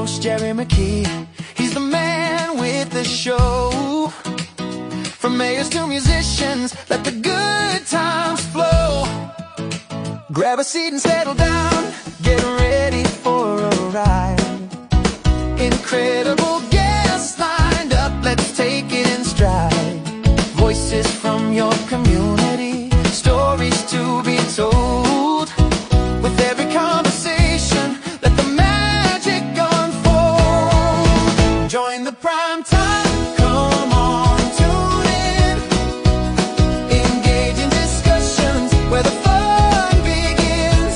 host, Jerry McKee. He's the man with the show. From mayors to musicians, let the good times flow. Grab a seat and settle down. Get ready for a ride. Incredible guests lined up. Let's take it in stride. Voices from your community. Stories to be told. With every conversation, let the magic unfold. Join the prime time, come on, tune in. Engage in discussions where the fun begins.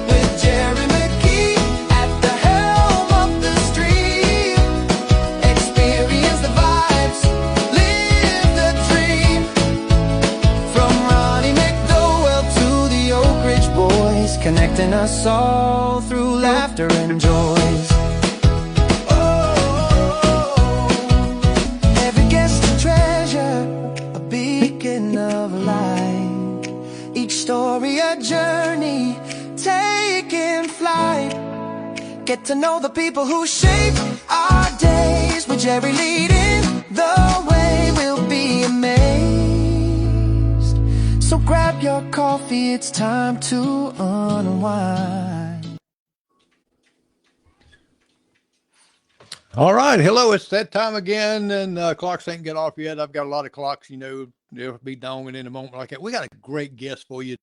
With Jerry McKee at the helm of the stream. Experience the vibes, live the dream. From Ronnie McDowell to the Oak Ridge Boys, connecting us all through laughter and joys. Every guest a treasure, a beacon of light. Each story a journey, taking flight. Get to know the people who shape our days. With Jerry leading the way, we'll be amazed. So grab your coffee, it's time to unwind. All right. Hello. It's that time again. And clocks ain't get off yet. I've got a lot of clocks, they'll be donging in a moment like that. We got a great guest for you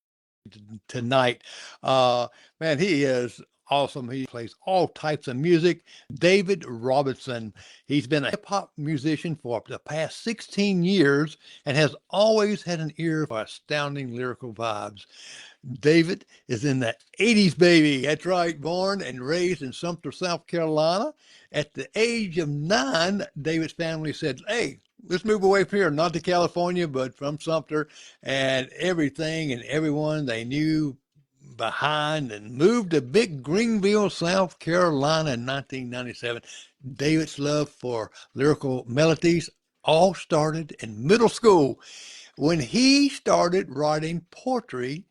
tonight. Man, he is awesome. He plays all types of music. David Robinson. He's been a hip hop musician for the past 16 years and has always had an ear for astounding lyrical vibes. David is in the 80s, baby. That's right. Born and raised in Sumter, South Carolina. At the age of 9, David's family said, hey, let's move away from here, not to California, but from Sumter, and everything and everyone they knew behind, and moved to big Greenville, South Carolina in 1997. David's love for lyrical melodies all started in middle school when he started writing poetry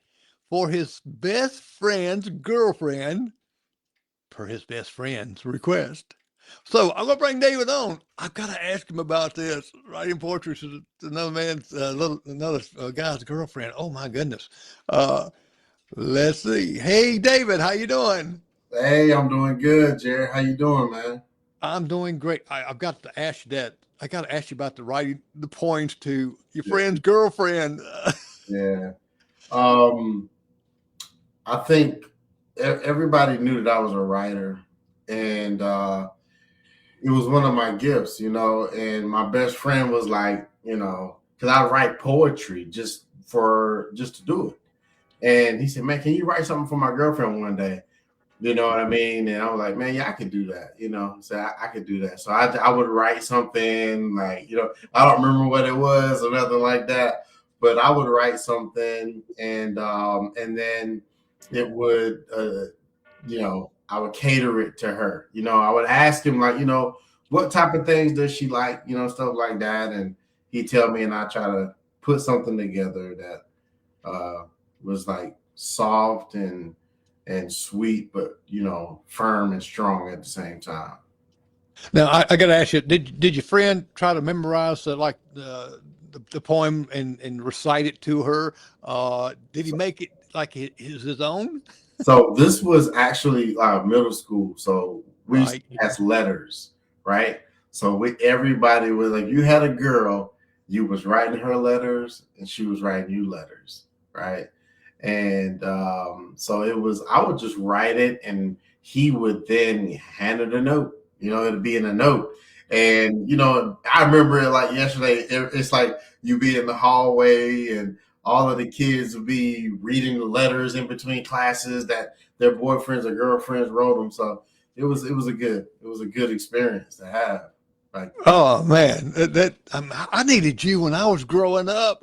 for his best friend's girlfriend, per his best friend's request. So I'm gonna bring David on. I've got to ask him about this. Writing poetry to another man's, another guy's girlfriend. Oh my goodness. Let's see. Hey, David, how you doing? Hey, I'm doing good, Jerry. How you doing, man? I'm doing great. I've got to ask you that. I got to ask you about the writing the poems to your friend's girlfriend. Yeah. I think everybody knew that I was a writer, and it was one of my gifts, and my best friend was like, because I write poetry just to do it. And he said, man, can you write something for my girlfriend one day? You know what I mean? And I was like, man, yeah, I could do that. So I could do that. So I would write something like, I don't remember what it was or nothing like that, but I would write something, and then it would, I would cater it to her. I would ask him like, what type of things does she like, stuff like that. And he'd tell me, and I try to put something together that was like soft and sweet, but firm and strong at the same time. Now I got to ask you, did your friend try to memorize the poem and recite it to her? Did he make it like his own? So this was actually middle school. So we used to ask letters, right? So everybody was like, you had a girl, you was writing her letters, and she was writing you letters, right? And so I would just write it, and he would then hand it a note. It'd be in a note. And, I remember it like yesterday. It's like you be in the hallway, and all of the kids would be reading the letters in between classes that their boyfriends or girlfriends wrote them. So it was a good experience to have. Like, oh man, I needed you when I was growing up.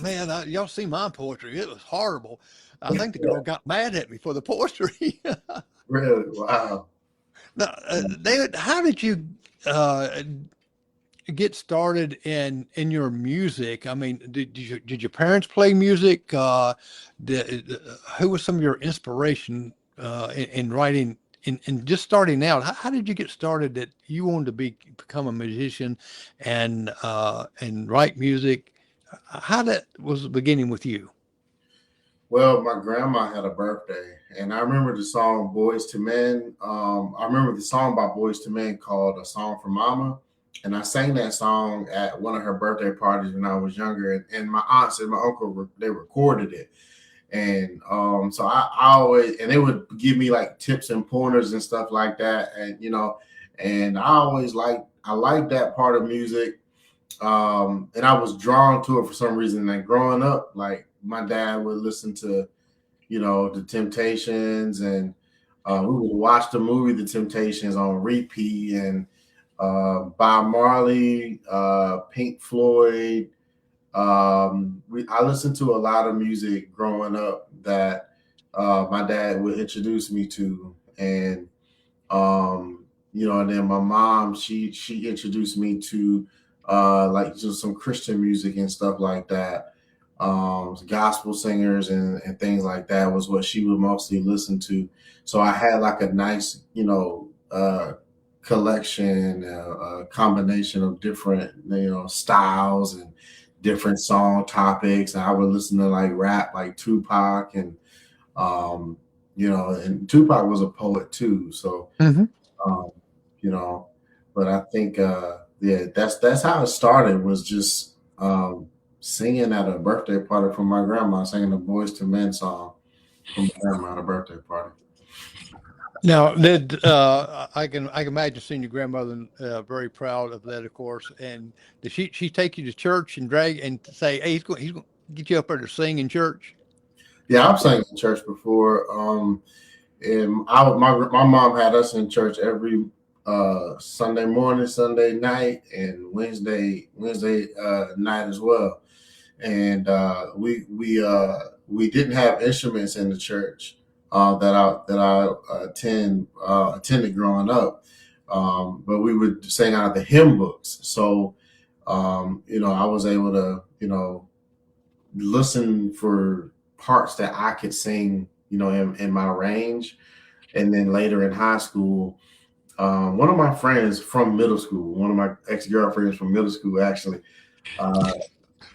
Man, y'all see my poetry. It was horrible. I think the girl got mad at me for the poetry. Really? Wow. Now, David, how did you get started in your music? I mean, did your parents play music? Who was some of your inspiration in writing in just starting out, how did you get started that you wanted to become a musician and write music? How that was the beginning with you? Well, my grandma had a birthday, and I remember the song "Boys to Men." I remember the song by Boys to Men called "A Song for Mama," and I sang that song at one of her birthday parties when I was younger. And my aunts and my uncle they recorded it, and so I always, and they would give me like tips and pointers and stuff like that, and and I liked that part of music, and I was drawn to it for some reason. Like growing up, like my dad would listen to the Temptations, and we would watch the movie The Temptations on repeat, and Bob Marley, Pink Floyd. I listened to a lot of music growing up that my dad would introduce me to, and and then my mom she introduced me to like just some Christian music and stuff like that. Gospel singers and things like that was what she would mostly listen to. So I had like a nice, collection, a combination of different, styles and different song topics. And I would listen to like rap, like Tupac, um, and Tupac was a poet too. So, Hmm. um, you know, but I think, yeah, that's how it started, was just singing at a birthday party for my grandma, singing the Boys to Men song from my grandma at a birthday party. Now, did I can imagine seeing your grandmother very proud of that, of course. And did she take you to church and drag and say, "Hey, he's going to get you up there to sing in church"? Yeah, I've sang in church before. And my mom had us in church every Sunday morning, Sunday night, and Wednesday night as well. And we didn't have instruments in the church that I attended growing up, but we would sing out of the hymn books. So I was able to listen for parts that I could sing, in my range. And then later in high school, one of my friends from middle school, one of my ex-girlfriends from middle school, actually, uh,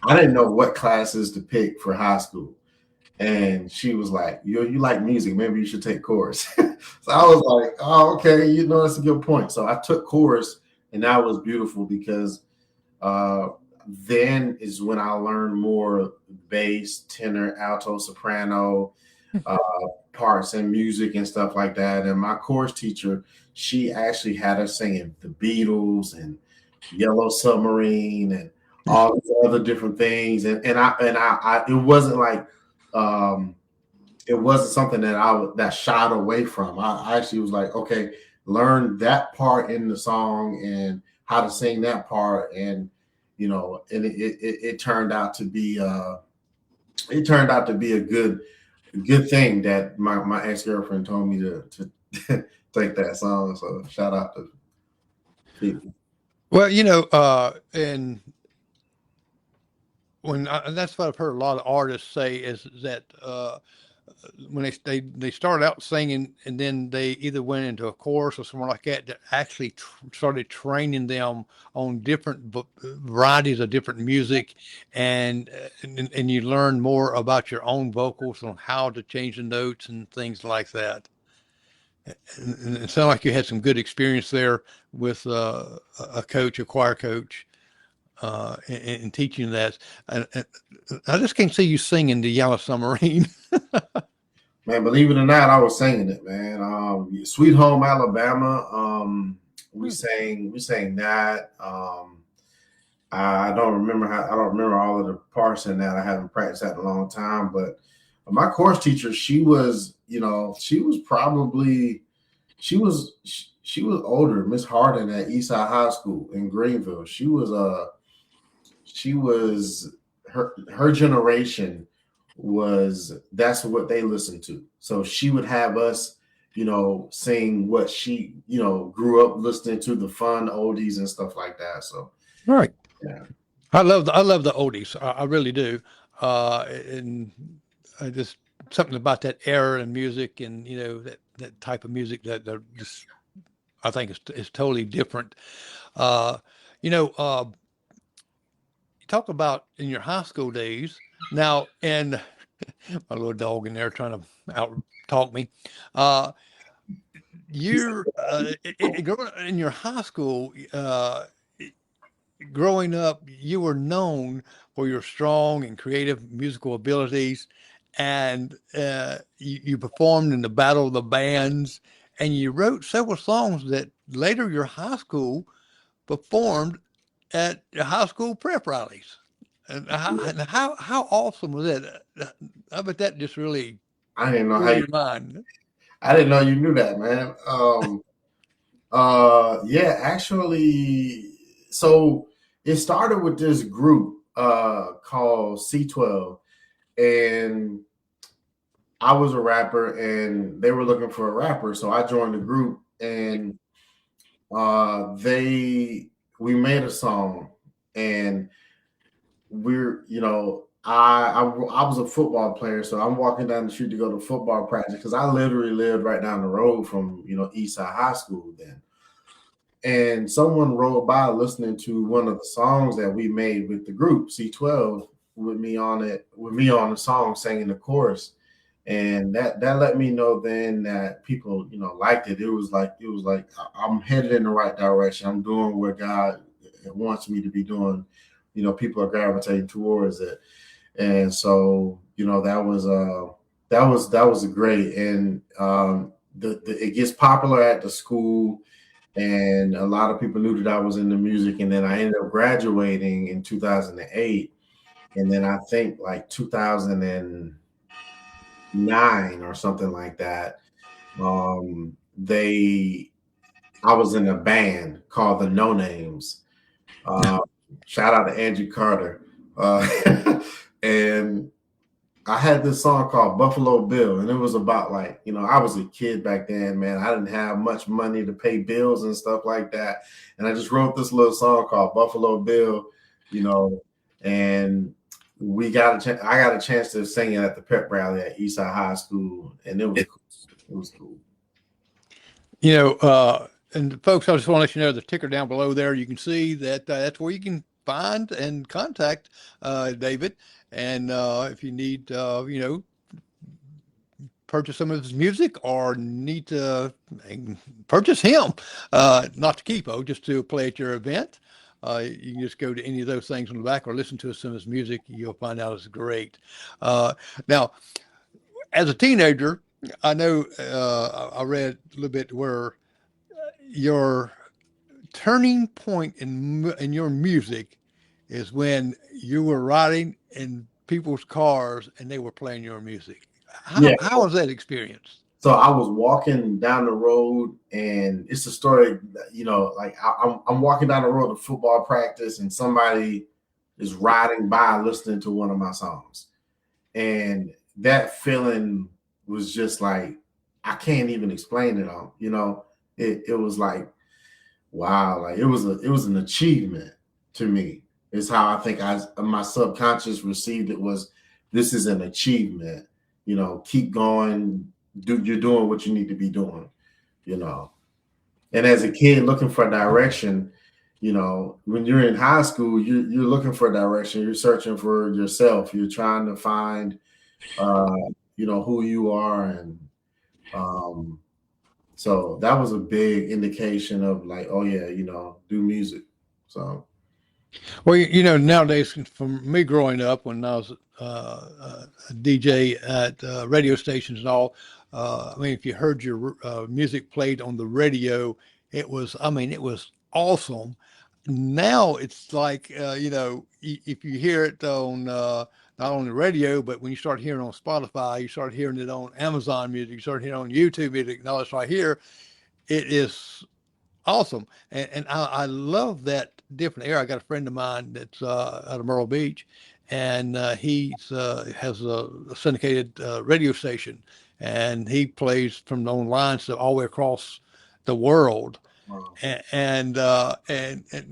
I didn't know what classes to pick for high school. And she was like, you like music, maybe you should take chorus. So I was like, oh, okay, that's a good point. So I took chorus, and that was beautiful because uh, then is when I learned more bass, tenor, alto, soprano, uh, parts in music and stuff like that. And my chorus teacher, she actually had us singing the Beatles and Yellow Submarine and all these other different things. And it wasn't like it wasn't something that shied away from. I actually was like, okay, learn that part in the song and how to sing that part, and and it turned out to be a good thing that my ex-girlfriend told me to take that song. So shout out to people. Well, and that's what I've heard a lot of artists say is that when they started out singing and then they either went into a chorus or somewhere like that actually started training them on different varieties of different music, and you learn more about your own vocals on how to change the notes and things like that. And it sounded like you had some good experience there with a coach, a choir coach, in teaching that. And I just can't see you singing the Yellow Submarine. Man, believe it or not, I was singing it, man. Sweet Home Alabama. We sang that. I don't remember all of the parts in that. I haven't practiced that in a long time. But my course teacher, she was older, Miss Harden at Eastside High School in Greenville. Her generation that's what they listened to. So she would have us, sing what she, grew up listening to, the fun oldies and stuff like that. So Right. yeah. I love the oldies. I really do. And I just something about that era in music, and that that type of music that they're just, I think is totally different. Uh, you know, you talk about in your high school days now, and my little dog in there trying to out talk me. Uh, you're growing in your high school. Growing up, you were known for your strong and creative musical abilities, and you performed in the Battle of the Bands, and you wrote several songs that later your high school performed at your high school prep rallies. And how awesome was that? I bet that just really I didn't know how blew you. your mind. I didn't know you knew that, man. Yeah, actually, so it started with this group called C12, and I was a rapper, and they were looking for a rapper, so I joined the group, and they we made a song, and I was a football player, so I'm walking down the street to go to football practice because I literally lived right down the road from Eastside High School then. And someone rode by listening to one of the songs that we made with the group C12 with me on it, with me on the song singing the chorus. And that let me know then that people, liked it. It was like I'm headed in the right direction. I'm doing what God wants me to be doing. People are gravitating towards it. And so, that was great. And it gets popular at the school, and a lot of people knew that I was into music. And then I ended up graduating in 2008, and then I think like 2009 or something like that. They I was in a band called the No Names. Uh, Shout out to Andrew Carter. And I had this song called Buffalo Bill, and it was about I was a kid back then, man. I didn't have much money to pay bills and stuff like that. And I just wrote this little song called Buffalo Bill, and I got a chance to sing it at the pep rally at Eastside High School, and it was cool. It was cool. And folks, I just want to let you know the ticker down below there. You can see that that's where you can find and contact David. And if you need, purchase some of his music or need to purchase him, not to keep, just to play at your event, you can just go to any of those things on the back or listen to some of his music. You'll find out it's great. Now, as a teenager, I know I read a little bit where your turning point in your music is when you were riding in people's cars and they were playing your music. How was that experience? So I was walking down the road, and it's a story, like I'm walking down the road to football practice, and somebody is riding by listening to one of my songs. And that feeling was just like, I can't even explain it all. It was like, wow, like it was an achievement to me. Is how I think my subconscious received it, was this is an achievement. Keep going. You're doing what you need to be doing. And as a kid looking for direction, when you're in high school, you're looking for direction. You're searching for yourself. You're trying to find, who you are, and so that was a big indication of like, oh yeah, do music. So. Well, nowadays, from me growing up when I was a DJ at radio stations and all, I mean, if you heard your music played on the radio, it was awesome. Now it's like, if you hear it on not only radio, but when you start hearing it on Spotify, you start hearing it on Amazon Music, you start hearing it on YouTube Music, and all this right here, it is awesome. And I love that different era. I got a friend of mine that's out of Myrtle Beach, and he has a syndicated radio station, and he plays from the online stuff all the way across the world. Wow. And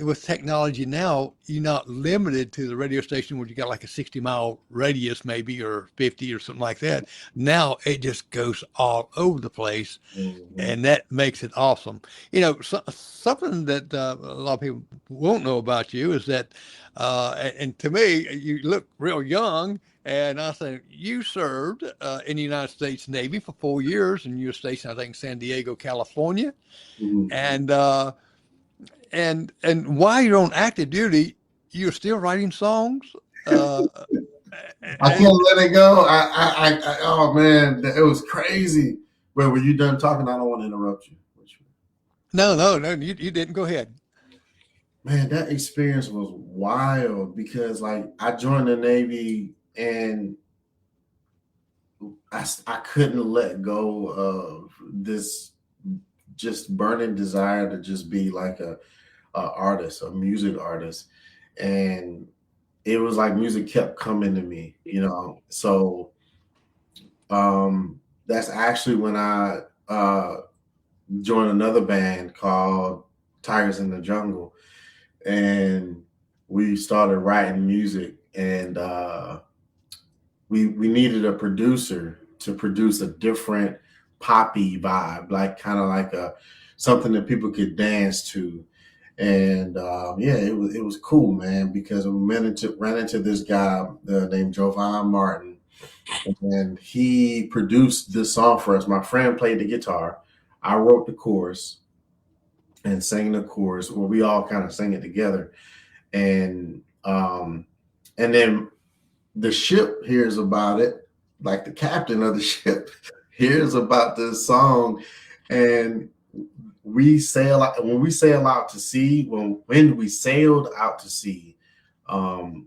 with technology now, you're not limited to the radio station where you got like a 60-mile radius, maybe, or 50 or something like that. Now it just goes all over the place, Mhm. and that makes it awesome. Something that a lot of people won't know about you is that, and to me, you look real young. And I think you served in the United States Navy for 4 years, and you were stationed, I think, in San Diego, California. Mhm. And while you're on active duty, you're still writing songs. Uh, I and can't let it go. Oh man, it was crazy. But when you done talking, I don't want to interrupt you. no, you didn't. Go ahead. Man, that experience was wild because like I joined the Navy and I couldn't let go of this just burning desire to just be like a artist, a music artist. And it was like music kept coming to me, So that's actually when I joined another band called Tigers in the Jungle, and we started writing music, and we needed a producer to produce a different poppy vibe, like kind of like a something that people could dance to. And yeah, it was cool, man, because we ran into this guy named Jovan Martin, and he produced this song for us. My friend played the guitar. I wrote the chorus and sang the chorus, where we all kind of sang it together. And then the ship hears about it, like the captain of the ship hears about this song, and we sail out. When we sail out to sea, when we sailed out to sea,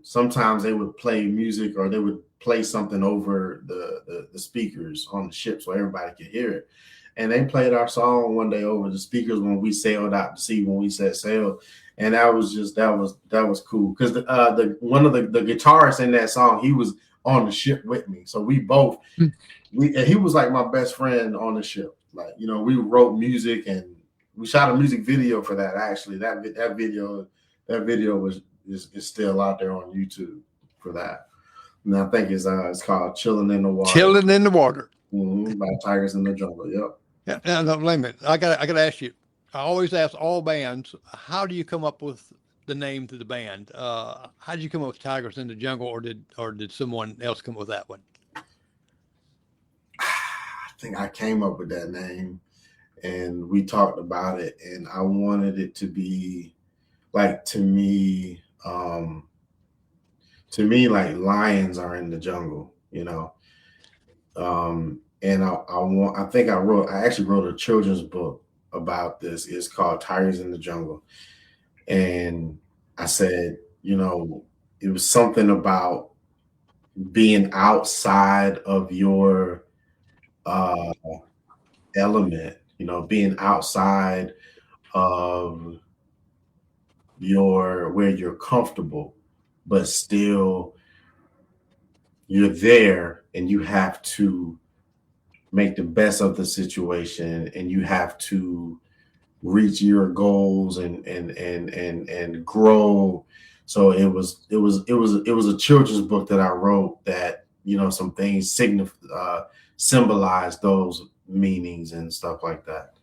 sometimes they would play music, or they would play something over the speakers on the ship so everybody could hear it. And they played our song one day over the speakers when we sailed out to sea, when we set sail. And that was cool, because the one of the guitarists in that song, he was on the ship with me, so we both and he was like my best friend on the ship. Like, we wrote music, and we shot a music video for that. Actually, that video is still out there on YouTube for that. And I think it's called "Chilling in the Water." Chilling in the water. By Tigers in the Jungle. Yep. Yeah, no, wait a minute. I gotta ask you. I always ask all bands, how do you come up with the name to the band? How did you come up with Tigers in the Jungle, or did someone else come up with that one? I think I came up with that name, and we talked about it, and I wanted it to be like, to me, like lions are in the jungle, and I actually wrote a children's book about this. It's called Tigers in the Jungle. And I said, it was something about being outside of your element, being outside of where you're comfortable, but still you're there, and you have to make the best of the situation, and you have to reach your goals and grow. So it was a children's book that I wrote that, some things symbolize those meanings and stuff like that.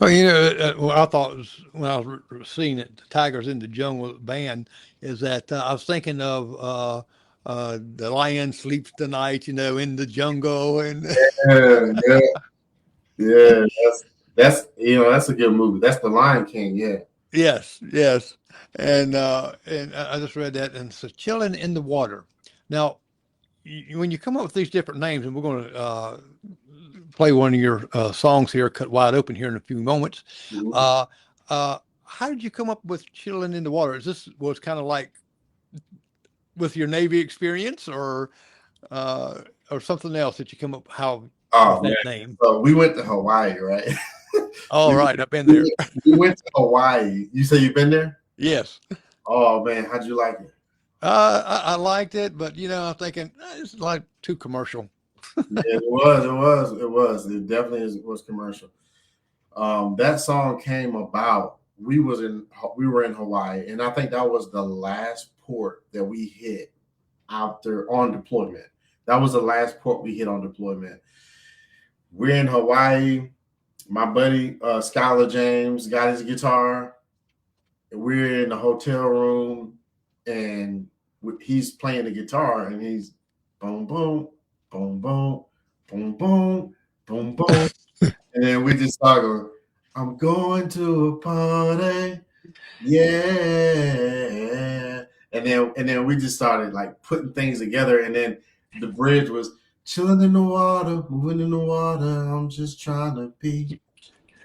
Well, what I thought was, when I was seeing it, the Tigers in the Jungle band, is that I was thinking of the lion sleeps tonight, in the jungle, and Yeah, yeah, yeah. That's a good movie. That's The Lion King. Yeah. yes, yes, and I just read that, and so chilling in the water. Now, when you come up with these different names, and we're going to play one of your songs here, Cut Wide Open, here in a few moments. Mhm. How did you come up with chilling in the water? Is this was kind of like with your Navy experience, or something else that you come up how Oh with man. that name? So we went to Hawaii, right? All we, right, I've been we, there. went, we went to Hawaii. You say you've been there? Yes. Oh man, how'd you like it? I liked it, but I'm thinking it's like too commercial. Yeah, it was. It definitely was commercial. That song came about. We were in Hawaii, and I think that was the last port that we hit out there on deployment. That was the last port we hit on deployment. We're in Hawaii. My buddy Skylar James got his guitar. We're in the hotel room, and he's playing the guitar, and he's boom, boom, boom, boom, boom, boom, boom, boom. And then we just start going, I'm going to a party. Yeah. And then we just started like putting things together. And then the bridge was chilling in the water, moving in the water. I'm just trying to be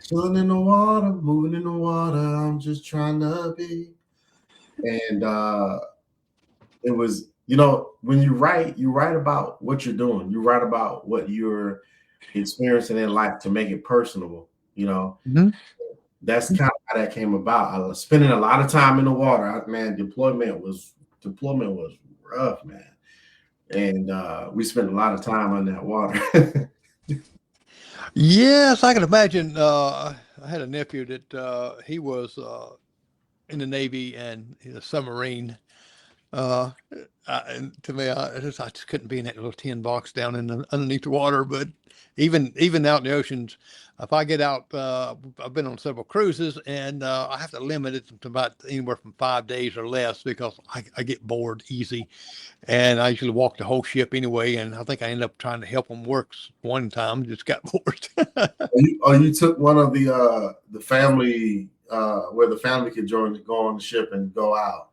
chilling in the water, moving in the water. I'm just trying to be. And it was, when you write about what you're doing. You write about what you're experiencing in life to make it personable. Mhm. That's kind of how that came about. I was spending a lot of time in the water. Man, deployment was rough, man. And we spent a lot of time on that water. Yes, I can imagine. I had a nephew that he was in the Navy and in a submarine. And to me, I just couldn't be in that little tin box down underneath the water. But even out in the oceans, if I get out, I've been on several cruises, and I have to limit it to about anywhere from 5 days or less because I get bored easy, and I usually walk the whole ship anyway. And I think I ended up trying to help them work one time, just got bored. You took one of the family where the family could go on the ship and go out.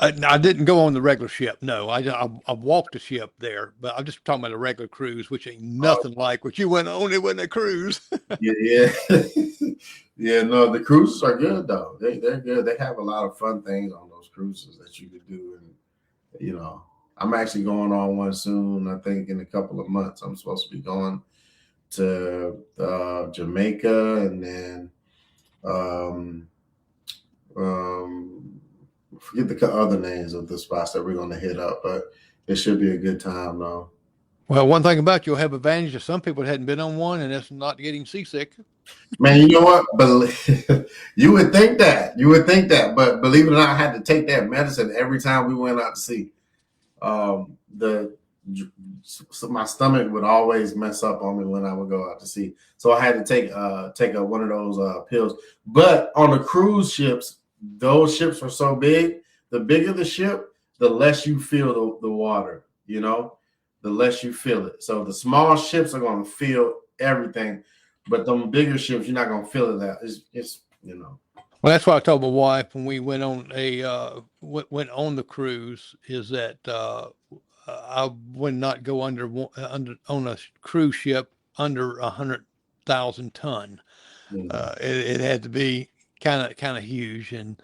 I didn't go on the regular ship. No, I walked the ship there, but I'm just talking about a regular cruise, which ain't nothing like what you went on. It wasn't a cruise. Yeah. Yeah, no, the cruises are good though. They're good. They have a lot of fun things on those cruises that you could do. And I'm actually going on one soon. I think in a couple of months I'm supposed to be going to Jamaica, and then forget the other names of the spots that we're going to hit up, but it should be a good time though. Well, one thing about you'll have advantage of some people that hadn't been on one, and that's not getting seasick. Man, you know what? You would think that, but believe it or not, I had to take that medicine every time we went out to sea. My stomach would always mess up on me when I would go out to sea, so I had to take one of those pills. But on the cruise ships, those ships are so big. The bigger the ship, the less you feel the water. The less you feel it. So the small ships are going to feel everything, but them bigger ships, you're not going to feel it. That it's. Well, that's what I told my wife when we went on went on the cruise, is that I would not go under on a cruise ship under 100,000 ton. It had to be kind of huge. And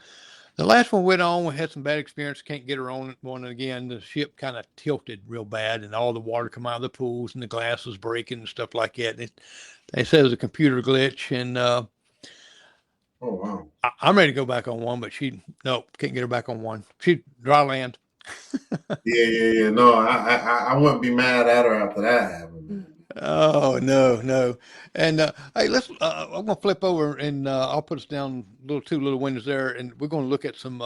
the last one went on, we had some bad experience. Can't get her on one again. The ship kind of tilted real bad, and all the water come out of the pools, and the glass was breaking and stuff like that. They said it was a computer glitch, and oh wow! I'm ready to go back on one, but can't get her back on one. She dry land. Yeah. No, I wouldn't be mad at her after that happened. Oh no. And hey, I'm gonna flip over, and I'll put us down two little windows there, and we're gonna look at some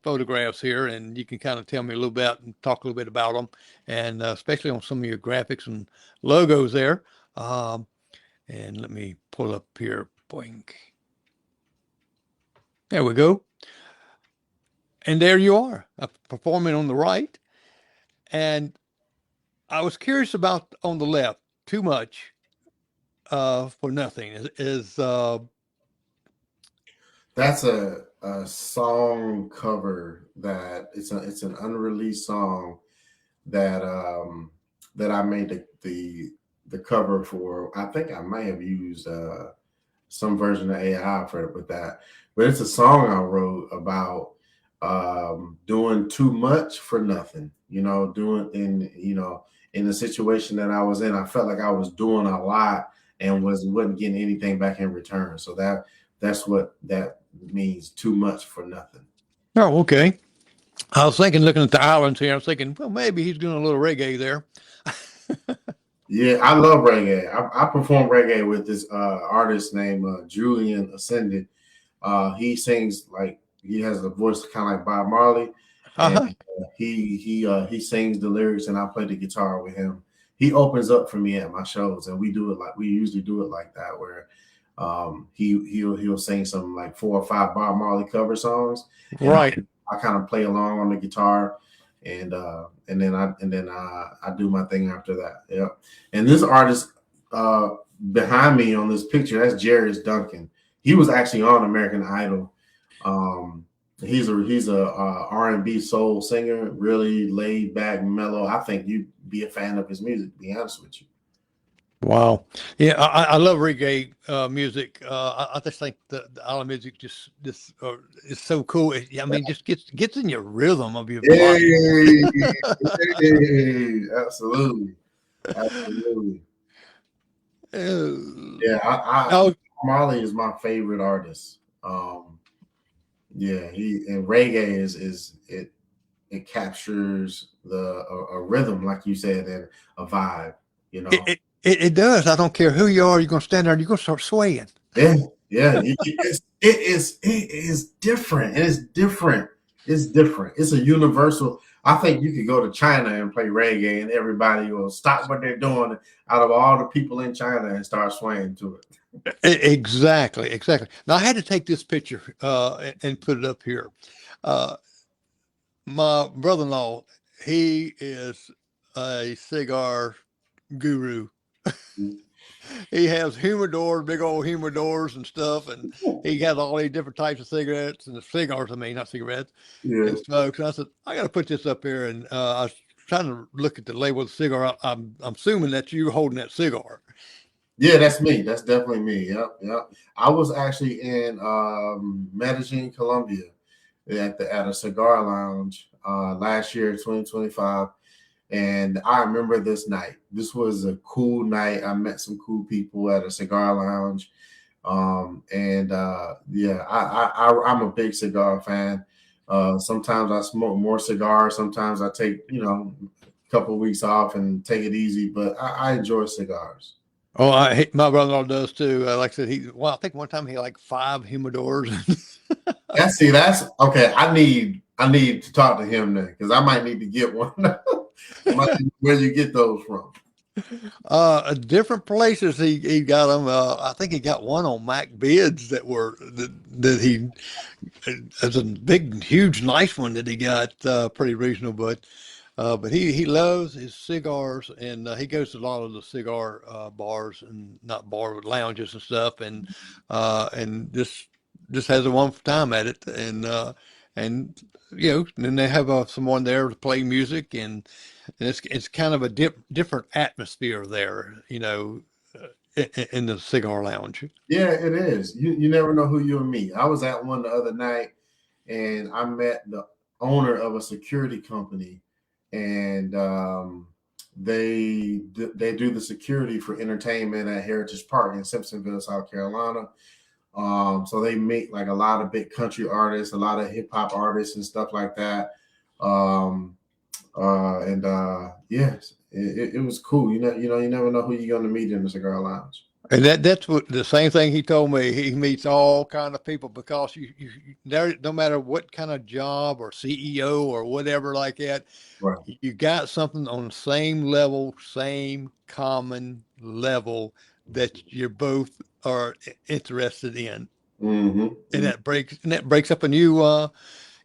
photographs here, and you can kind of tell me a little bit and talk a little bit about them, and especially on some of your graphics and logos there. And let me pull up here. Boink. There we go. And there you are, performing on the right. And I was curious about on the left. Too much for nothing is that's a song cover that it's an unreleased song that I made the cover for. I think I may have used some version of AI with that, but it's a song I wrote about doing too much for nothing. In the situation that I was in, I felt like I was doing a lot and wasn't getting anything back in return. So that's what that means, too much for nothing. Oh, okay. I was thinking, looking at the islands here, I was thinking, well, maybe he's doing a little reggae there. Yeah, I love reggae. I perform reggae with this artist named Julian Ascendant. He sings like he has a voice kind of like Bob Marley, and Uh-huh. he sings the lyrics, and I play the guitar with him. He opens up for me at my shows, and we usually do it like that, where he'll sing some like 4 or 5 Bob Marley cover songs, and Right. I kind of play along on the guitar, and then I do my thing after that. Yep. And this artist behind me on this picture, that's Jerry Duncan. He was actually on American Idol. Um, he's a R&B soul singer, really laid back, mellow. I think you'd be a fan of his music, to be honest with you. Wow. Yeah, I love reggae music. I just think the island music just is so cool. I mean, just gets in your rhythm of your body. Hey, hey, absolutely, absolutely. Oh, Yeah, oh, Marley is my favorite artist. Yeah, he and reggae is it it captures a rhythm, like you said, and a vibe. You it, know, it does. I don't care who you are. You're gonna stand there and you're gonna start swaying. yeah, yeah. It is different. It is different. It's different. It's a universal. I think you could go to China and play reggae, and everybody will stop what they're doing out of all the people in China and start swaying to it. Exactly, exactly. Now I had to take this picture and put it up here. Uh, my brother-in-law, he is a cigar guru. He has humidors, big old humidors and stuff, and he has all these different types of cigarettes and cigars. I mean, not cigarettes Yeah, and smokes. And I said, I got to put this up here, and I was trying to look at the label of the cigar. I'm assuming that you're holding that cigar. yeah, that's me. That's definitely me. Yep, yep. I was actually in Medellin, Colombia, at a cigar lounge last year, 2025. And I remember this night. This was a cool night. I met some cool people at a cigar lounge. And yeah, I'm a big cigar fan. Sometimes I smoke more cigars. Sometimes I take, a couple of weeks off and take it easy. But I enjoy cigars. Oh, my brother-in-law does too. Like I said, I think one time he had like 5 humidors. That's okay. I need to talk to him then because I might need to get one. Where you get those from? Different places he got them. I think he got one on Mac Bids that he it's a big, huge, nice one that he got, pretty reasonable. But he loves his cigars, and he goes to a lot of the cigar bars and not bar but lounges and stuff, and just has a wonderful time at it, and then they have someone there to play music, and it's kind of a different atmosphere there, in the cigar lounge. Yeah, it is. You never know who you'll meet. I was at one the other night, and I met the owner of a security company, and they do the security for entertainment at Heritage Park in Simpsonville, South Carolina. So they meet like a lot of big country artists, a lot of hip hop artists, and stuff like that. Um, and yes, it was cool. You never know who you're going to meet in the cigar lounge. And that's what the same thing he told me. He meets all kind of people because there, no matter what kind of job or CEO or whatever like that, Right. you got something on the same level, same common level that you both are interested in, and Mm-hmm. that breaks up a new a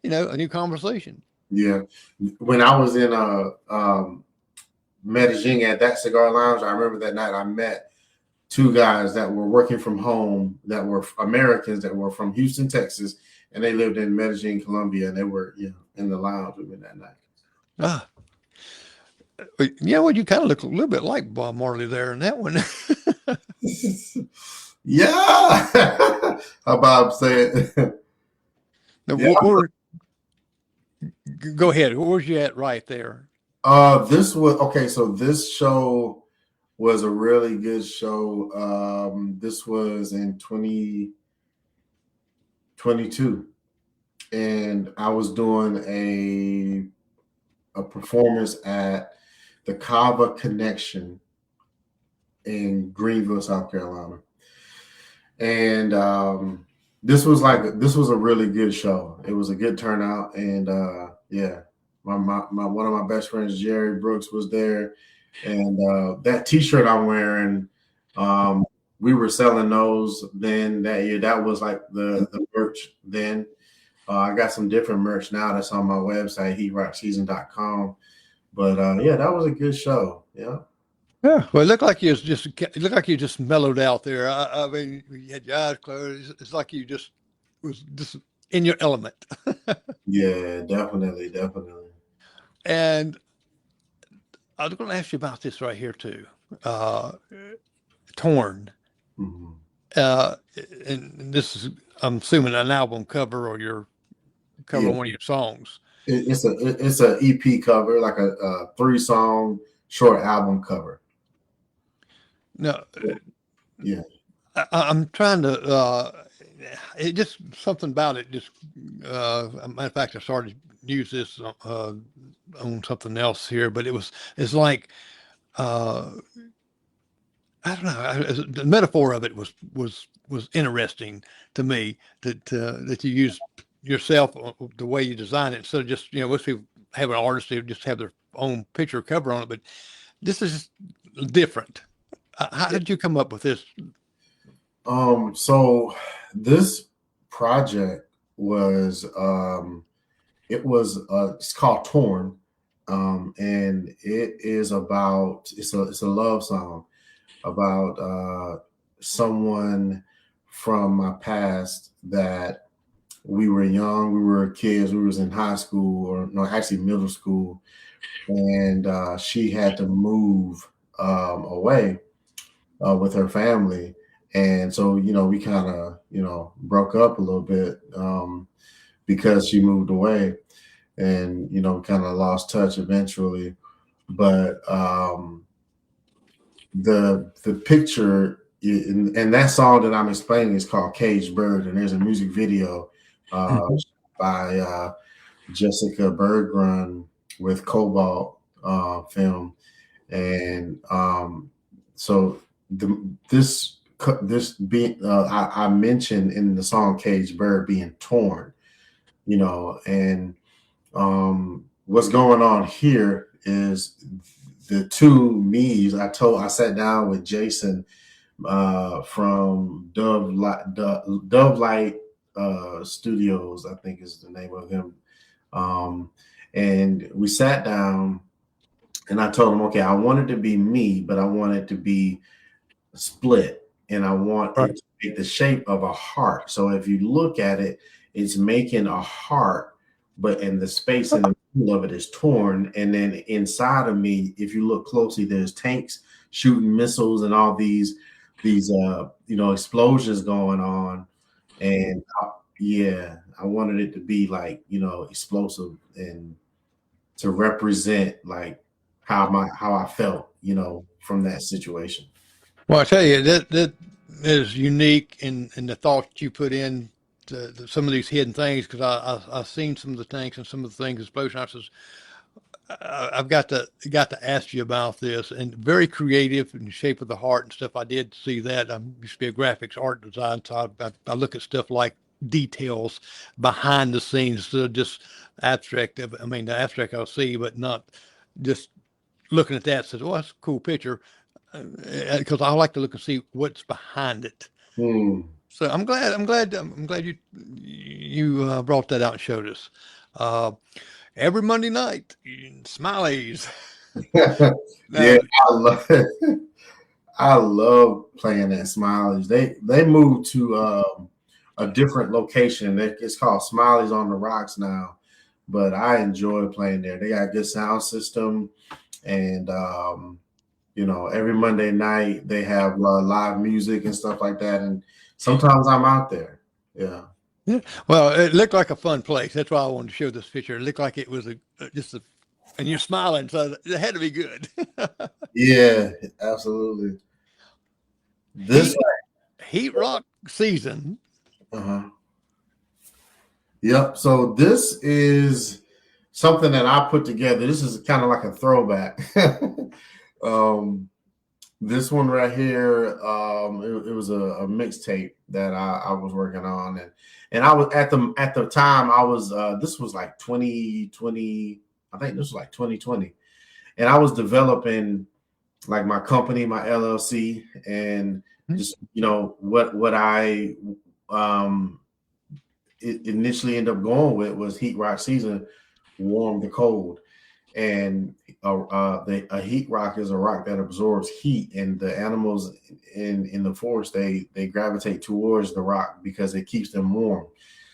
new conversation. Yeah. When I was in Medellin at that cigar lounge, I remember that night I met 2 guys that were working from home that were Americans that were from Houston, Texas, and they lived in Medellin, Colombia, and they were in the lounge with me that night. Ah, well, you kind of look a little bit like Bob Marley there in that one. Yeah. How about saying? Now, Yeah. go ahead. Where's you at right there? This was okay. So this show was a really good show. This was in 2022, and I was doing a performance at the Kava Connection in Greenville, South Carolina. And this was a really good show. It was a good turnout, and yeah, my one of my best friends, Jerry Brooks, was there, and that T-shirt I'm wearing, we were selling those then that year. That was like the merch then. I got some different merch now that's on my website, heatrockseason.com. But yeah, that was a good show. Yeah. Yeah, well, it looked like you just mellowed out there. I mean, you had your eyes closed. It's like you just was just in your element. Yeah, definitely, definitely. And I was going to ask you about this right here too. Uh, Torn. Hmm. Uh, and this is, I'm assuming, an album cover or your cover Yeah, on one of your songs. it's a EP cover, like a 3-song short album cover. No, Yeah. I'm trying to. It just something about it. Just matter of fact, I started to use this on something else here, but it's like uh, I don't know. The metaphor of it was interesting to me that you use yourself the way you design it instead of just most people have an artist who just have their own picture cover on it, but this is just different. How did you come up with this? So this project was it's called Torn, and it's a love song about someone from my past that we were young, we were kids, we was in high school, or no, actually middle school, and she had to move away with her family. And so, we kind of, broke up a little bit because she moved away, and, kind of lost touch eventually. But the picture and that song that I'm explaining is called Caged Bird, and there's a music video by Jessica Berggruen with Cobalt Film. And so this being I mentioned in the song Caged Bird being torn, and what's going on here is the two me's. I sat down with Jason from Dove Light Studios, I think is the name of him. And we sat down and I told him, okay, I want it to be me, but I want it to be split, and I want it to make the shape of a heart. So if you look at it, it's making a heart, but in the space in the middle of it is torn. And then inside of me, if you look closely, there's tanks shooting missiles and all these explosions going on. And I wanted it to be like, explosive and to represent like how I felt, from that situation. Well, I tell you, that is unique in the thought you put in to some of these hidden things, because I've seen some of the tanks and some of the things explosion. I says, I've got to ask you about this, and very creative in the shape of the heart and stuff. I did see that. I used to be a graphics art design, so I look at stuff like details behind the scenes instead of just abstract. I mean, the abstract I'll see, but not just looking at that. Says, "Oh, that's a cool picture," because I like to look and see what's behind it. So I'm glad you brought that out and showed us. Every Monday night, Smiley's. Yeah, Now, I love playing at Smiley's. They moved to a different location. It's called Smiley's on the Rocks now, but I enjoy playing there. They got a good sound system, and every Monday night they have live music and stuff like that. And sometimes I'm out there. Yeah. yeah. Well, it looked like a fun place. That's why I wanted to show this picture. It looked like it was and you're smiling, so it had to be good. Yeah, absolutely. This Heat rock season. Yep. So this is something that I put together. This is kind of like a throwback. This one right here, it was a mixtape that I was working on, and I was at the time I was this was like 2020, I think this was like 2020, and I was developing like my company, my LLC, and just what I um initially ended up going with was Heat Rock Season, Warm the Cold. And a heat rock is a rock that absorbs heat, and the animals in the forest they gravitate towards the rock because it keeps them warm.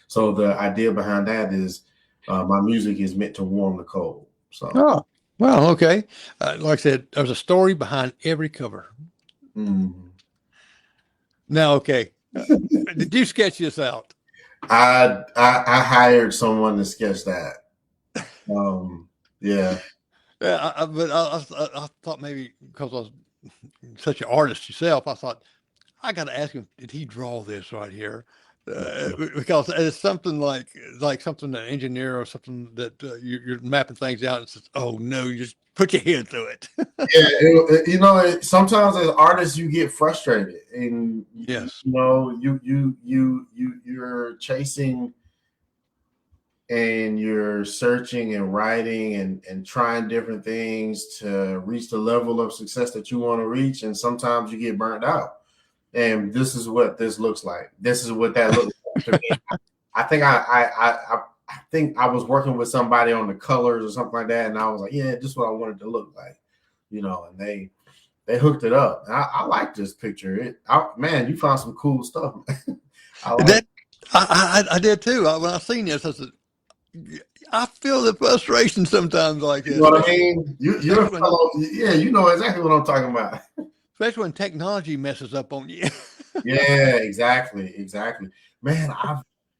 So the idea behind that is my music is meant to warm the cold. So Oh, well, okay. Like I said, there's a story behind every cover. mm. Now, okay. Did you sketch this out? I hired someone to sketch that. Yeah. Yeah, but I thought maybe because I was such an artist yourself, I thought I got to ask him, did he draw this right here? Because it's something like something an engineer or something that you're mapping things out and says, oh no, you just put your head through it. Yeah, sometimes as artists you get frustrated, and Yes. you're chasing and you're searching and writing and trying different things to reach the level of success that you want to reach, and sometimes you get burnt out. And this is what this looks like. This is what that looks like to me. I think I think I was working with somebody on the colors or something like that, and I was like, yeah, this is what I wanted to look like, and they hooked it up. And I like this picture. Man, you found some cool stuff. I like That I did too. When I seen this, I said, I feel the frustration sometimes like you this, know what I mean? You're a fellow, yeah, you know exactly what I'm talking about. especially when technology messes up on you. Yeah, exactly. Man,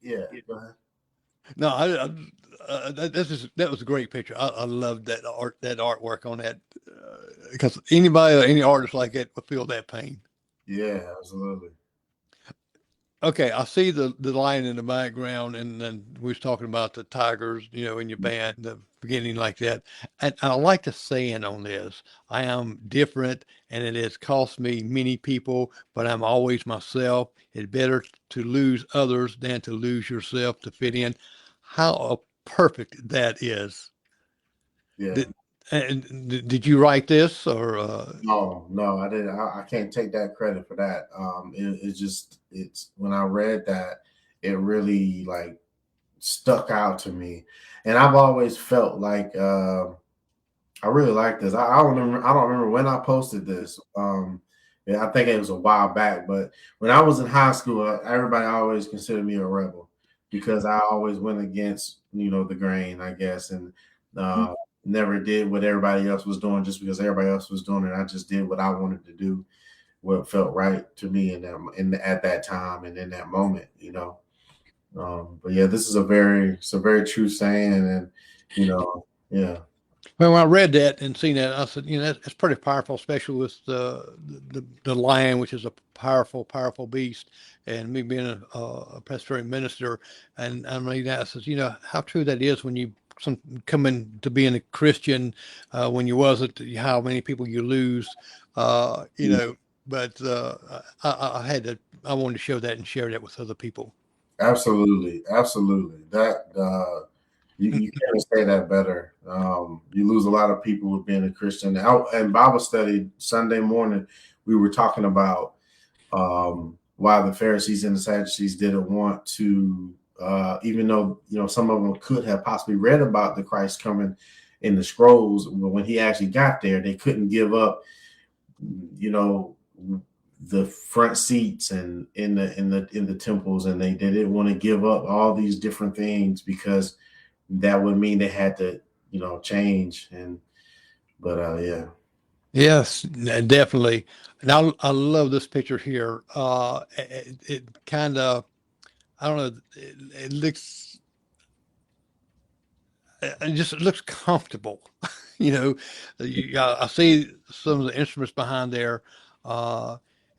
yeah, go ahead. No, that was a great picture. I loved that artwork on that because any artist like that would feel that pain. Yeah, absolutely. Okay, I see the line in the background, and then we was talking about the Tigers, in your band, the beginning like that. And I like the saying on this: "I am different, and it has cost me many people, but I'm always myself. It's better to lose others than to lose yourself to fit in." How perfect that is. Yeah. Did you write this or? No, I didn't. I can't take that credit for that. It's when I read that, it really like stuck out to me, and I've always felt like I really like this. I don't remember when I posted this. Yeah, I think it was a while back, but when I was in high school, everybody always considered me a rebel because I always went against the grain, I guess, and uh, never did what everybody else was doing just because everybody else was doing it. I just did what I wanted to do, what felt right to me at that time and in that moment. But yeah, it's a very true saying, and yeah. Well, when I read that and seen that, I said, that's pretty powerful, especially with the lion, which is a powerful, powerful beast. And me being a Presbyterian minister, and I mean, I says, how true that is when you come into being a Christian, when you wasn't, how many people you lose, But I wanted to show that and share that with other people. Absolutely. That you can't say that better. You lose a lot of people with being a Christian. And Bible study Sunday morning, we were talking about why the Pharisees and the Sadducees didn't want to, even though some of them could have possibly read about the Christ coming in the scrolls, but when he actually got there, they couldn't give up, the front seats and in the temples, and they didn't want to give up all these different things because that would mean they had to change. But yeah. Yes, definitely. And I love this picture here. It kind of, I don't know, it looks, it looks comfortable. you know, I see some of the instruments behind there,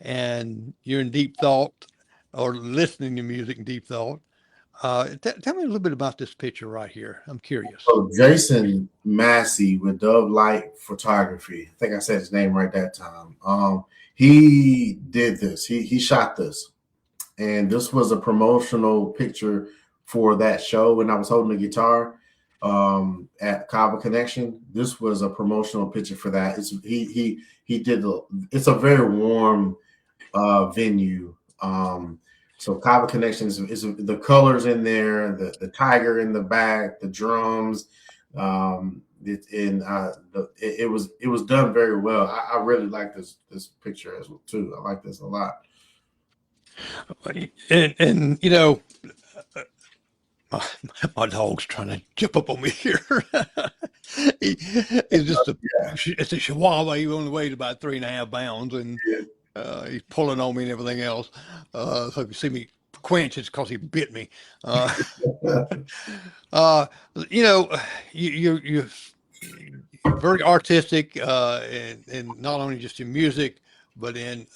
and you're in deep thought or listening to music in deep thought. Tell me a little bit about this picture right here. I'm curious. So Jason Massey with Dove Light Photography. I think I said his name right that time. He did this. He shot this, and this was a promotional picture for that show when I was holding the guitar at Kava Connection. This was a promotional picture for that. He did. It's a very warm venue. So Kava Connection is the colors in there, the tiger in the back, the drums. It was done very well. I really like this picture as well too. I like this a lot. And you know, my dog's trying to jump up on me here. It's just it's a Chihuahua. He only weighs about 3.5 pounds, and he's pulling on me and everything else. So if you see me quench, it's because he bit me. Uh, you know, you're very artistic, and not only just in music, but in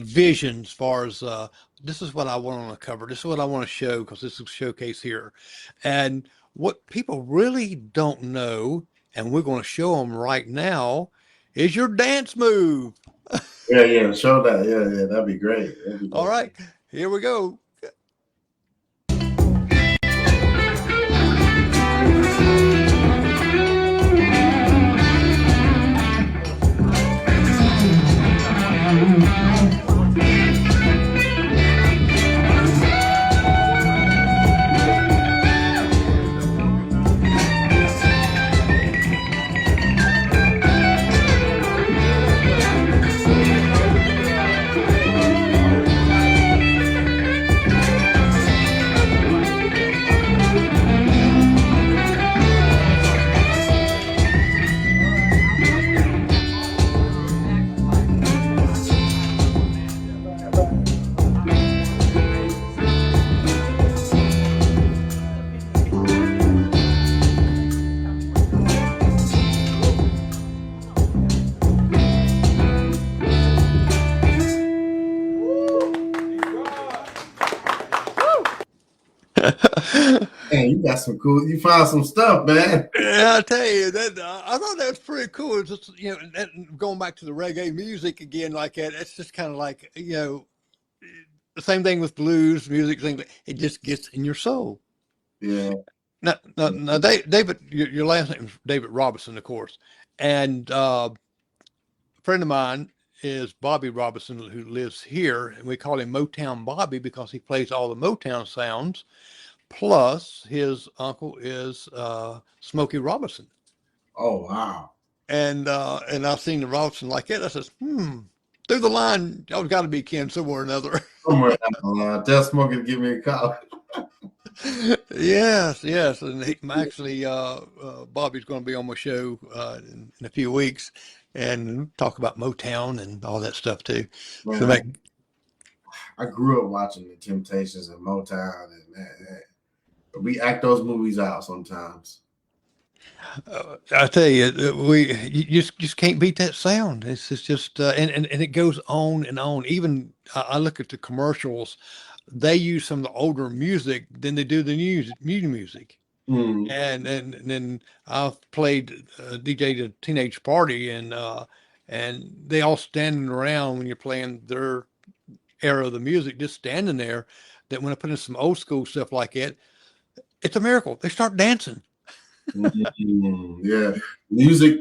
vision as far as this is what I want on the cover. This is what I want to show because this is a showcase here. And what people really don't know, and we're going to show them right now, is your dance move. Yeah, show that. Yeah, that'd be great. All right, here we go. Man, you got some cool. You found some stuff, man. Yeah, I tell you that I thought that was pretty cool. It's just, you know, that, going back to the reggae music again, like that. It's just kind of like, you know, the same thing with blues music. Thing it just gets in your soul. Yeah. Now, David, your last name is David Robinson, of course, and a friend of mine is Bobby Robinson, who lives here, and we call him Motown Bobby because he plays all the Motown sounds. Plus, his uncle is Smokey Robinson. Oh wow. And I've seen the Robinson like that. I says, through the line, y'all got to be kin somewhere or another. Somewhere down the line. Tell Smokey to give me a call. Yes, and actually, Bobby's going to be on my show in a few weeks, and talk about Motown and all that stuff too. Man, So I grew up watching the Temptations and Motown, and we act those movies out sometimes. I tell you, you just can't beat that sound. It's just and it goes on and on. Even I look at the commercials; they use some of the older music than they do the new music. Mm. And then I've played DJ a teenage party, and they all standing around when you're playing their era of the music, just standing there. That when I put in some old school stuff like it, it's a miracle. They start dancing. Yeah, music.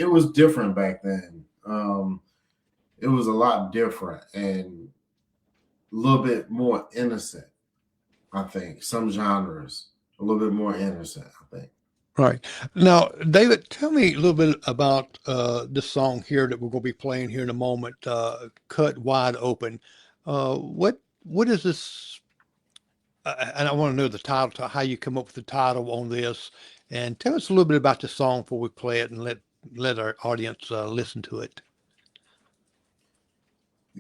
It was different back then. It was a lot different and a little bit more innocent. I think some genres a little bit more innocent. I think. Right. Now, David, tell me a little bit about this song here that we're going to be playing here in a moment, Cut Wide Open. What is this? And I want to know the title, how you come up with the title on this, and tell us a little bit about the song before we play it, and let our audience listen to it.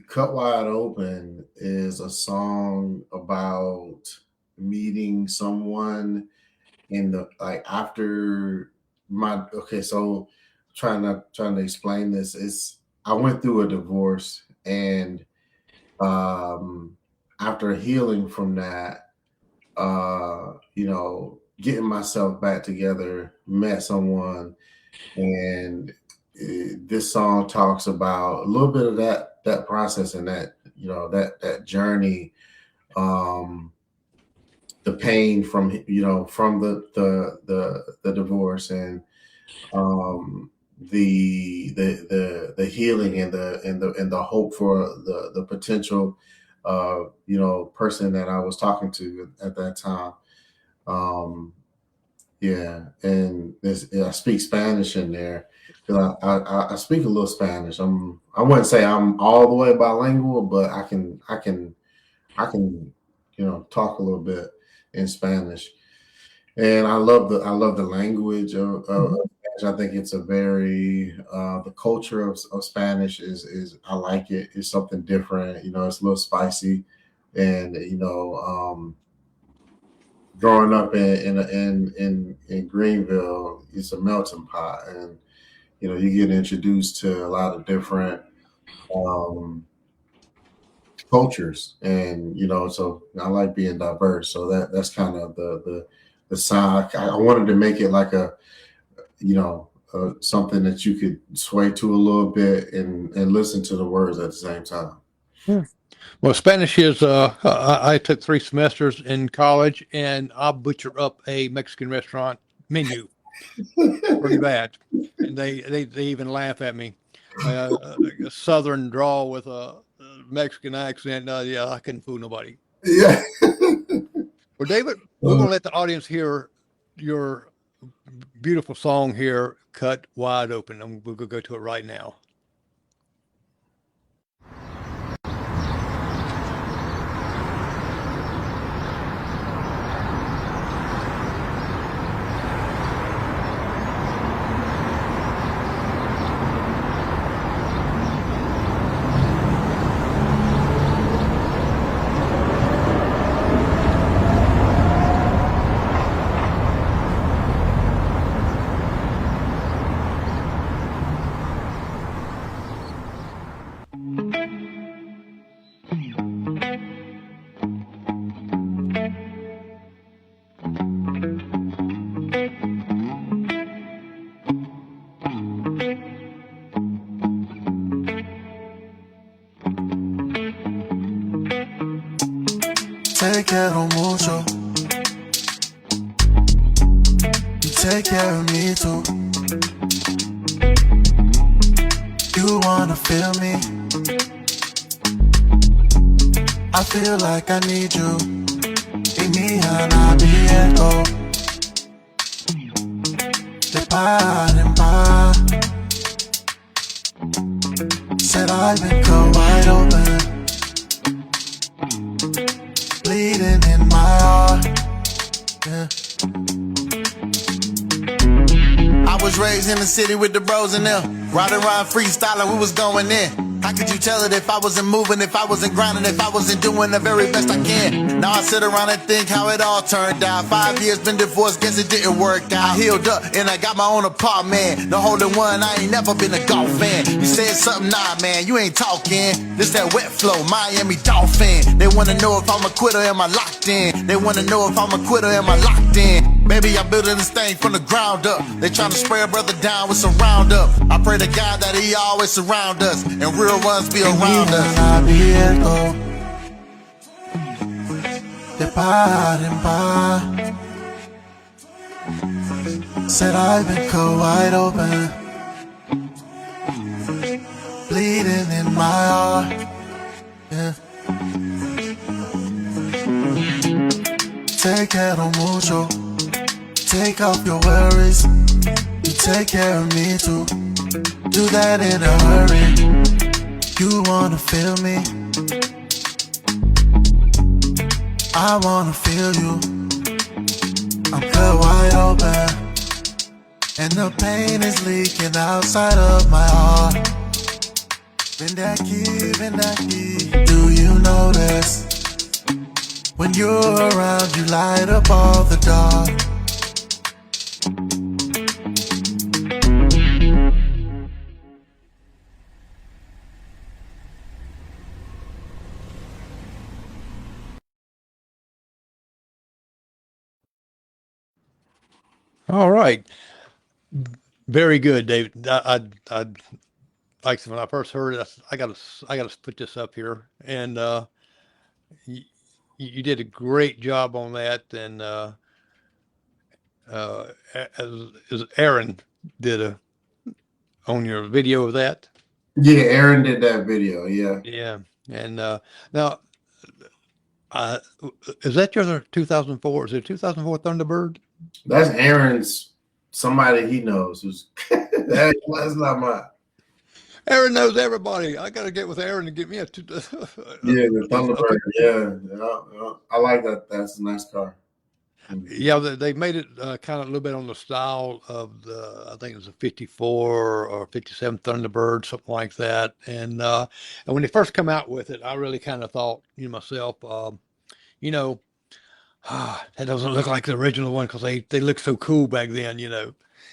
Cut Wide Open is a song about meeting someone in the after my so trying to explain this is I went through a divorce, and after healing from that, getting myself back together, met someone, and this song talks about a little bit of that process and that that journey, the pain from from the divorce, and the healing and the hope for the potential person that I was talking to at that time. Yeah, and I speak Spanish in there because I speak a little Spanish. I wouldn't say I'm all the way bilingual, but I can talk a little bit in Spanish, and I love the language of Spanish. I think it's a very the culture of Spanish is I like it. It's something different. It's a little spicy, and growing up in Greenville, it's a melting pot, and you get introduced to a lot of different um, cultures, and so I like being diverse. So that's kind of the sound. I wanted to make it like a something that you could sway to a little bit and listen to the words at the same time. Yeah. Well, Spanish is, I took 3 semesters in college, and I'll butcher up a Mexican restaurant menu pretty bad. And they even laugh at me. A Southern drawl with a Mexican accent. Yeah, I couldn't fool nobody. Yeah. Well, David, we're going to let the audience hear your beautiful song here, Cut Wide Open. We're going to go to it right now. Te quiero mucho. Take care of me too. You wanna feel me? I feel like I need you. Y mi Ana abierto. De par en par. Said I've been cut wide open. Bleeding in my heart. Yeah. I was raised in the city with the bros in there. Riding around freestyling, we was going in. How could you tell it if I wasn't moving, if I wasn't grinding, if I wasn't doing the very best I can? Now I sit around and think how it all turned out. 5 years been divorced, guess it didn't work out. I healed up and I got my own apartment. No holding one, I ain't never been a golf fan. You said something, nah man, you ain't talking. This that wet flow, Miami Dolphin. They wanna know if I'm a quitter, am I locked in? They wanna know if I'm a quitter, am I locked in? Baby, I'm building this thing from the ground up. They tryna spray a brother down with some Roundup. I pray to God that he always surround us and real ones be around us. Abierto, de par en par. Said I've been cut wide open, bleeding in my heart. Yeah. Te quiero mucho. Take off your worries. You take care of me too. Do that in a hurry. You wanna feel me? I wanna feel you. I'm cut wide open, and the pain is leaking outside of my heart. Ven aquí, do you notice? When you're around, you light up all the dark. All right. Very good, David. I like when I first heard it, I gotta put this up here. And you, you did a great job on that. And as Aaron did a on your video of that. Yeah, Aaron did that video. Yeah, Yeah. And now, uh, is that your 2004? Is it 2004 Thunderbird? that's Aaron's. Somebody he knows. Who's that's not mine. Aaron knows everybody. I got to get with Aaron and get me a. Yeah, the Thunderbird. Yeah, I like that. That's a nice car. Yeah, they made it kind of a little bit on the style of I think it was a 54 or 57 Thunderbird, something like that. And when they first come out with it, I really kind of thought, myself, you know, that doesn't look like the original one because they looked so cool back then.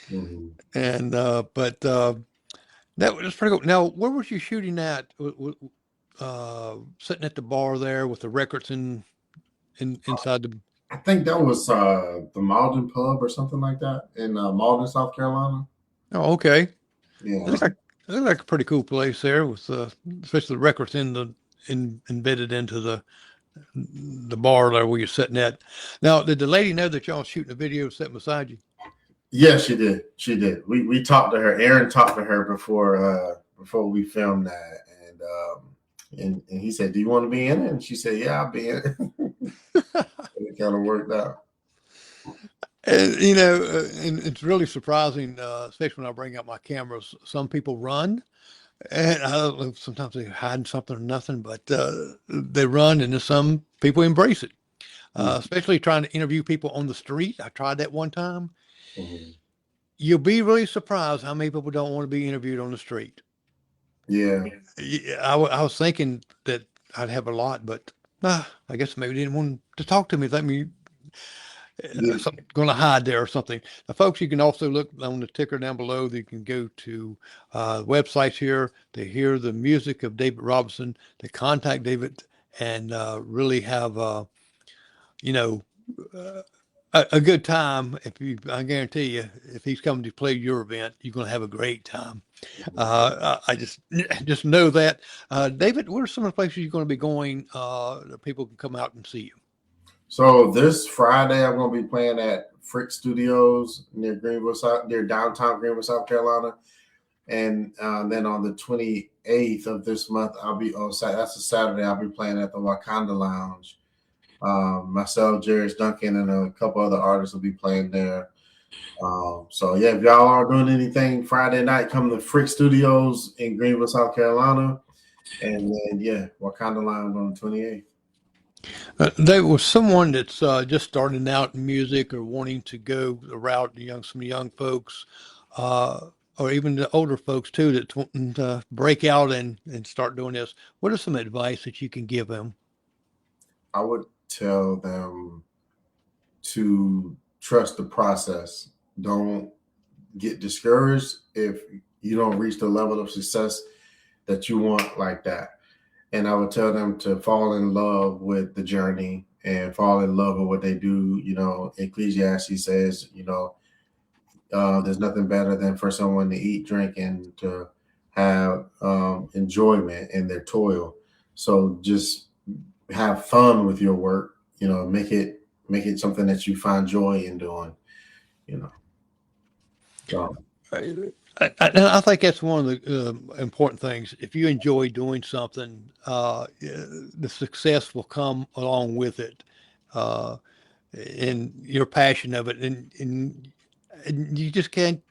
Mhm. And but that was pretty cool. Now, where was you shooting at? Sitting at the bar there with the records inside the. I think that was the Malden Pub or something like that in Malden, South Carolina. Oh, okay. It Yeah. looks like it looks like a pretty cool place there with especially the records embedded into the bar there where you're sitting at. Now, did the lady know that y'all shooting a video sitting beside you? Yeah, she did. She did. We talked to her. Aaron talked to her before we filmed that, and he said, "Do you want to be in it?" And she said, "Yeah, I'll be in it." It kind of worked out. And and it's really surprising, especially when I bring out my cameras. Some people run, and I don't know, sometimes they're hiding something or nothing, but they run, and then some people embrace it. Especially trying to interview people on the street. I tried that one time. Mhm. You'll be really surprised how many people don't want to be interviewed on the street. Yeah, Yeah, I was thinking that I'd have a lot, but I guess maybe they didn't want to talk to me. Let me yeah. going to hide there or something. Now, folks, you can also look on the ticker down below. You can go to websites here to hear the music of David Robinson, to contact David, and really have you know uh, a good time. I guarantee you, if he's coming to play your event, you're going to have a great time. I just know that. David, what are some of the places you're going to be going that people can come out and see you? So this Friday, I'm going to be playing at Frick Studios near downtown Greenville, South Carolina. And then on the 28th of this month, I'll be that's a Saturday. I'll be playing at the Wakanda Lounge. Myself, Jerry Duncan, and a couple other artists will be playing there. So yeah, if y'all are doing anything Friday night, come to Frick Studios in Greenville, South Carolina. And then yeah, Wakanda Lounge on the 28th. There was someone that's just starting out in music or wanting to go the route, some young folks, or even the older folks too, that's wanting to break out and start doing this. What are some advice that you can give them? I would tell them to trust the process. Don't get discouraged if you don't reach the level of success that you want like that. And I would tell them to fall in love with the journey and fall in love with what they do. Ecclesiastes says, there's nothing better than for someone to eat, drink, and to have enjoyment in their toil. So just have fun with your work. Make it something that you find joy in doing. So I think that's one of the important things. If you enjoy doing something, the success will come along with it, and your passion of it, and you just can't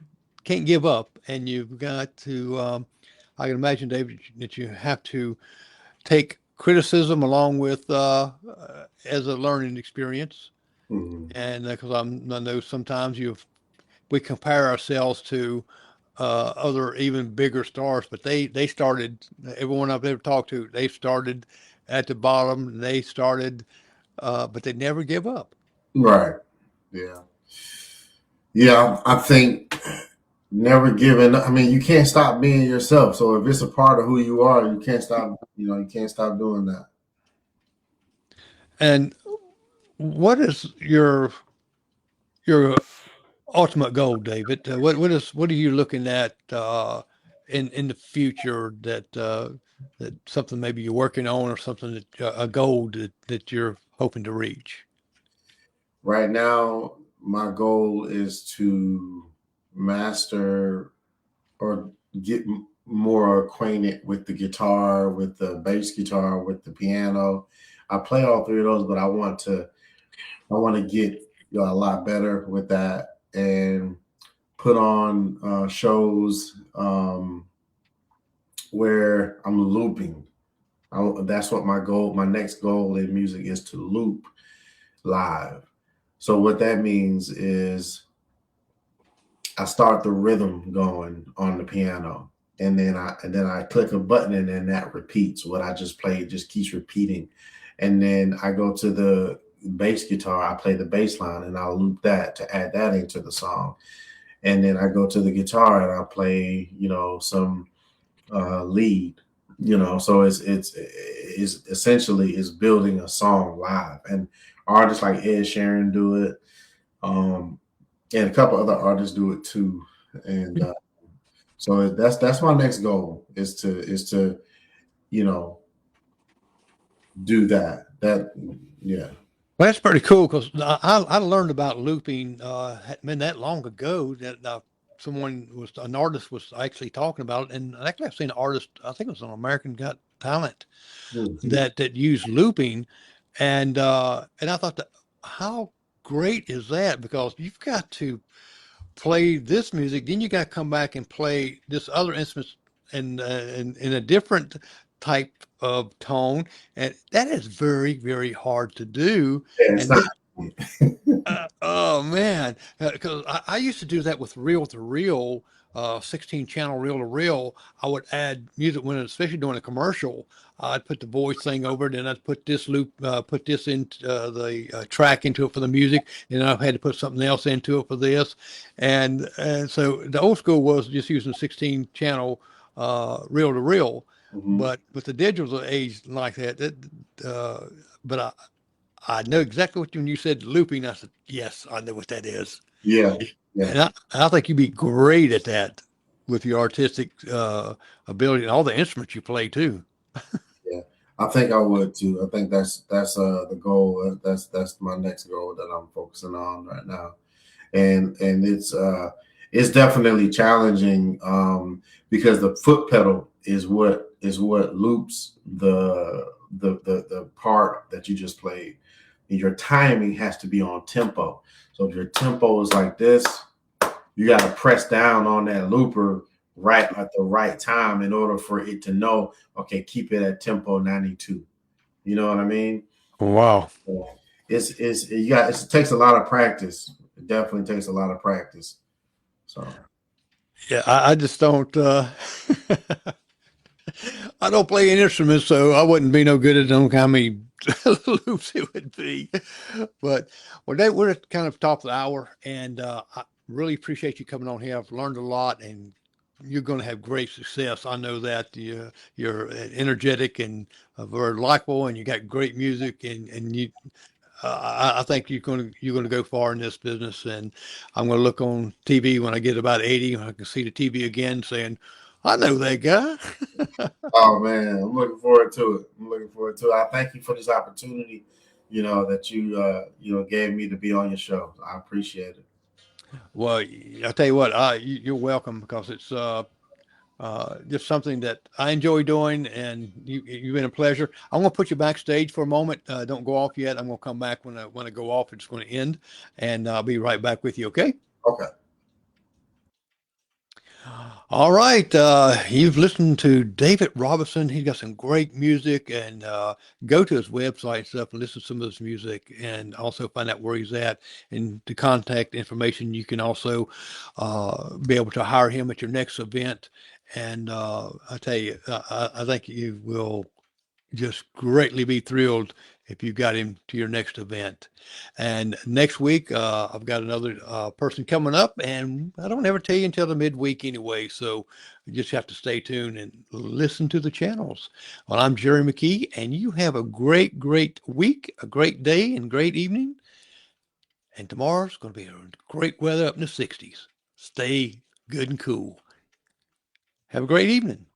give up. And you've got to. I can imagine, David, that you have to take criticism along with as a learning experience. mhm. And because I know sometimes we compare ourselves to other even bigger stars, but they started. Everyone I've ever talked to, they started at the bottom. They started, but they never give up. Right. Yeah. Yeah. I think never giving up. I mean, you can't stop being yourself. So if it's a part of who you are, you can't stop. You can't stop doing that. And what is your ultimate goal, David? What are you looking at in the future that something maybe you're working on or something that a goal that you're hoping to reach? Right now, my goal is to master or get more acquainted with the guitar, with the bass guitar, with the piano. I play all three of those, but I want to get a lot better with that and put on shows where I'm looping. That's what my next goal in music is, to loop live. So what that means is I start the rhythm going on the piano, and then I click a button, and then that repeats what I just played, just keeps repeating. And then I go to the bass guitar, I play the bass line, and I'll loop that to add that into the song. And then I go to the guitar and I play, some lead, so it's essentially is building a song live. And artists like Ed Sheeran do it, and a couple other artists do it too. And so that's my next goal, is to you know do that. Yeah. Well, that's pretty cool because I learned about looping hadn't been that long ago that an artist was actually talking about it, and actually I've seen an artist, I think it was on American Got Talent, Mhm. that used looping, and I thought, that how great is that, because you've got to play this music, then you got to come back and play this other instrument in a different type of tone, and that is very, very hard to do. Yeah, it's And not. then, oh man, because I used to do that with reel to reel, 16 channel reel to reel. I would add music when, especially during a commercial, I'd put the voice thing over it, then I'd put this loop, put this in the track into it for the music, and I had to put something else into it for this, and so the old school was just using 16 channel reel to reel, Mhm. but with the digital age like but I know exactly what when you said looping. I said, yes, I know what that is. Yeah, yeah, And I think you'd be great at that with your artistic ability and all the instruments you play too. yeah. I think I would too. I think that's the goal. That's my next goal that I'm focusing on right now. And it's definitely challenging, because the foot pedal is what loops the part that you just played. And your timing has to be on tempo. So if your tempo is like this, you got to press down on that looper right at the right time in order for it to know, okay, keep it at tempo 92. You know what I mean? Wow. So it takes a lot of practice. It definitely takes a lot of practice. So Yeah, I just don't. I don't play an instrument, so I wouldn't be no good at them how many loops it would be. But well, we're at kind of top of the hour, and I really appreciate you coming on here. I've learned a lot, and you're going to have great success. I know that you're energetic and very likable, and you got great music, and you. I think you're going to go far in this business, and I'm going to look on TV when I get about 80. I can see the TV again, saying, "I know that guy." oh man, I'm looking forward to it. I'm looking forward to it. I thank you for this opportunity, that you gave me to be on your show. I appreciate it. Well, I tell you what, you're welcome, because it's just something that I enjoy doing, and you've been a pleasure. I'm going to put you backstage for a moment. Don't go off yet. I'm going to come back when I go off. It's going to end, and I'll be right back with you. Okay. Okay. All right. You've listened to David Robinson. He's got some great music, and go to his website and stuff and listen to some of his music, and also find out where he's at. And the contact information, you can also be able to hire him at your next event. And I tell you, I think you will just greatly be thrilled if you got him to your next event. And next week, I've got another person coming up, and I don't ever tell you until the midweek anyway. So you just have to stay tuned and listen to the channels. Well, I'm Jerry McKee, and you have a great, great week, a great day, and great evening. And tomorrow's going to be great weather up in the 60s. Stay good and cool. Have a great evening.